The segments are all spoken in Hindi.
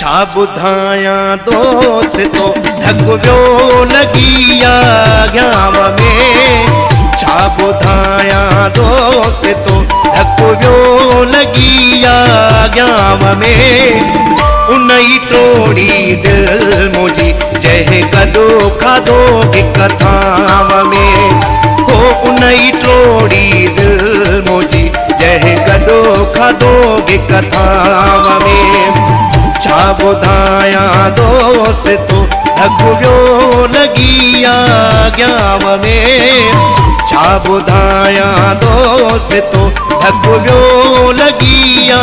छा ॿुधायां दोस्तो धक वियो लॻिया ॻाम में। छा ॿुधायां दोस्तो धक वियो लॻिया ॻाम में। उन ई टोड़ी दिल मुंहिंजी जंहिं गॾो खाधो हिक थाम में। हो उन ई टोड़ी दिल मुंहिंजी जंहिं गॾो खाधो हिक थाम में। छा ॿुधायां दोस्तो धक वियो लॻिया ॻाम में। छा ॿुधायां दोस्तो धक वियो लॻिया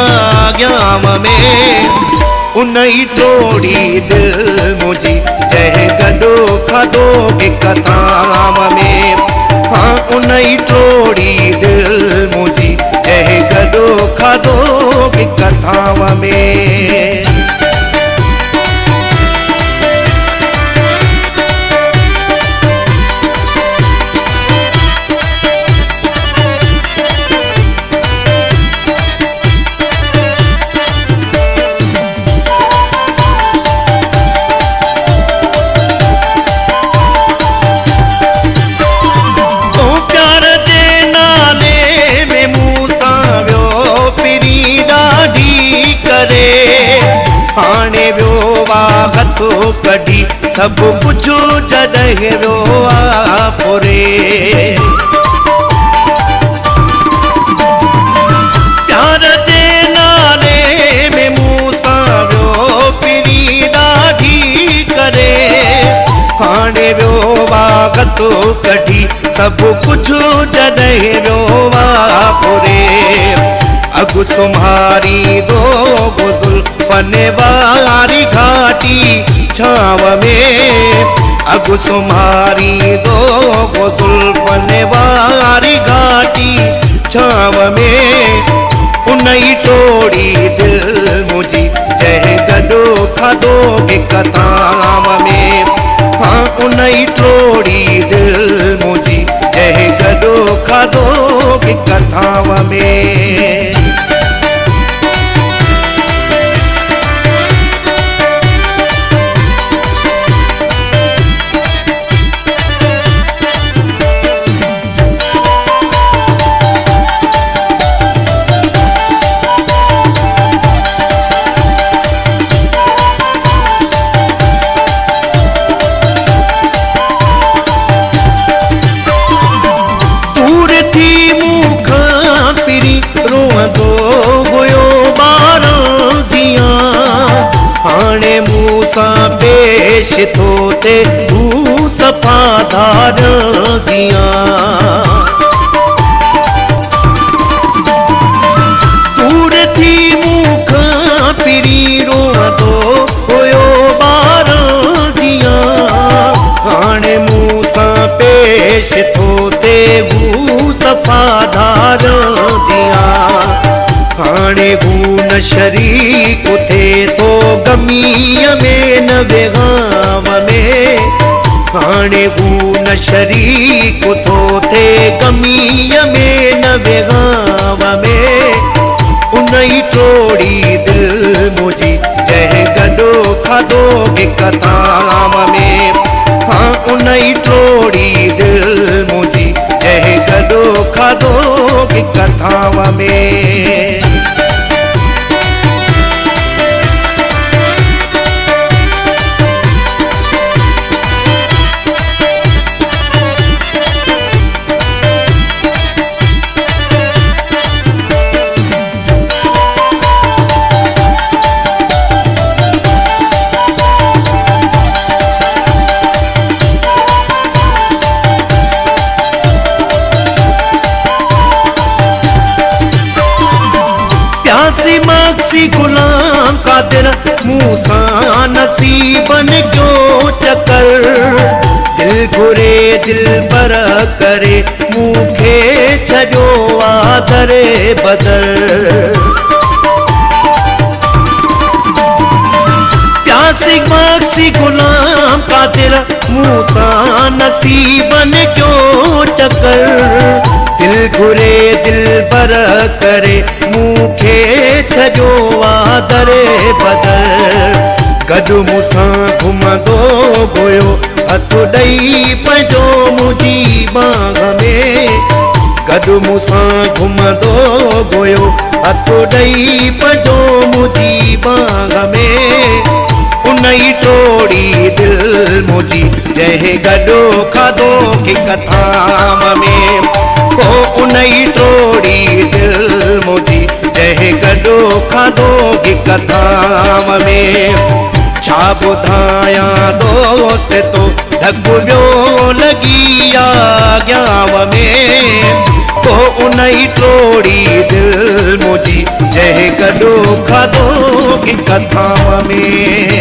ॻाम में। उन ई टोड़ी दिल मुंहिंजी जंहिं गॾो खाधो हिक थाम में। हाँ उन ई टोड़ी दिल मुंहिंजी जंहिं गॾो खाधो हिक थाम में। हाणे वियो हथो कढी सभु कुझु जॾहिं वियो पुरे। प्यार जे नाले में मूं सां वियो पिरी ॾाढी करे। हाणे वियो हथो कढी सभु कुझु जॾहिं वियो पुरे। अगु सुम्हारी दो जुल्फन वारी घाटी छाव में। अगु सुम्हारी दो जुल्फन वारी घाटी छाव में। उन ई टोड़ी दिल मुंहिंजी जंहिं गॾो खाधो हिक थाम में। हाँ उन ई टोड़ी दिल मुंहिंजी जंहिं गॾो खाधो हिक थाम में। हाणे मूं सां पेश थो थे तूं सफ़ादार जियां। दूर थी मूं खां पिरी रोअंदो हुयो ॿार जियां। हाणे मूं सां पेश थो थे हू सफ़ादार जियां। हाणे हू न शरीक थे तो गमीअ में न बेगाम में। हाणे हू न शरीक थो थे गमीअ में न बेगाम में। उन ई टोड़ी दिल मुंहिंजी जंहिं गॾो खाधो हिक थाम में। हाँ उन ई टोड़ी दिल मुंहिंजी जंहिं गॾो खाधो हिक थाम में। प्यासी माक्सी गुलाम कादिर मूं सां नसीबन जो चक्कर। दिल घुरे दिल बर करे मूंखे छॾियो आदरे बदर। प्यासी माक्सी गुलाम कादिर मूं सां नसीबन जो चक्कर। दिल घुरे दिल बर करे मूंखे छॾियो आदरे बदर। गॾु मूंसां घुमंदो हुयो हथ ॾेई पंहिंजो मुंहिंजी बाग में गॾु मूंसां घुमंदो हुयो हथ ॾेई पंहिंजो मुंहिंजी बाग में उन ई टोड़ी दिल मुंहिंजी जंहिं गॾो खाधो हिक थाम में ओ उन ई टोड़ी दिल मुंहिंजी जंहिं गॾो खाधो हिक थाम में छा ॿुधायां दोस्त तो धक ॿियो लॻी आॻियाव में ओ उन ई टोड़ी दिल मुंहिंजी जंहिं गॾो खाधो हिक थाम में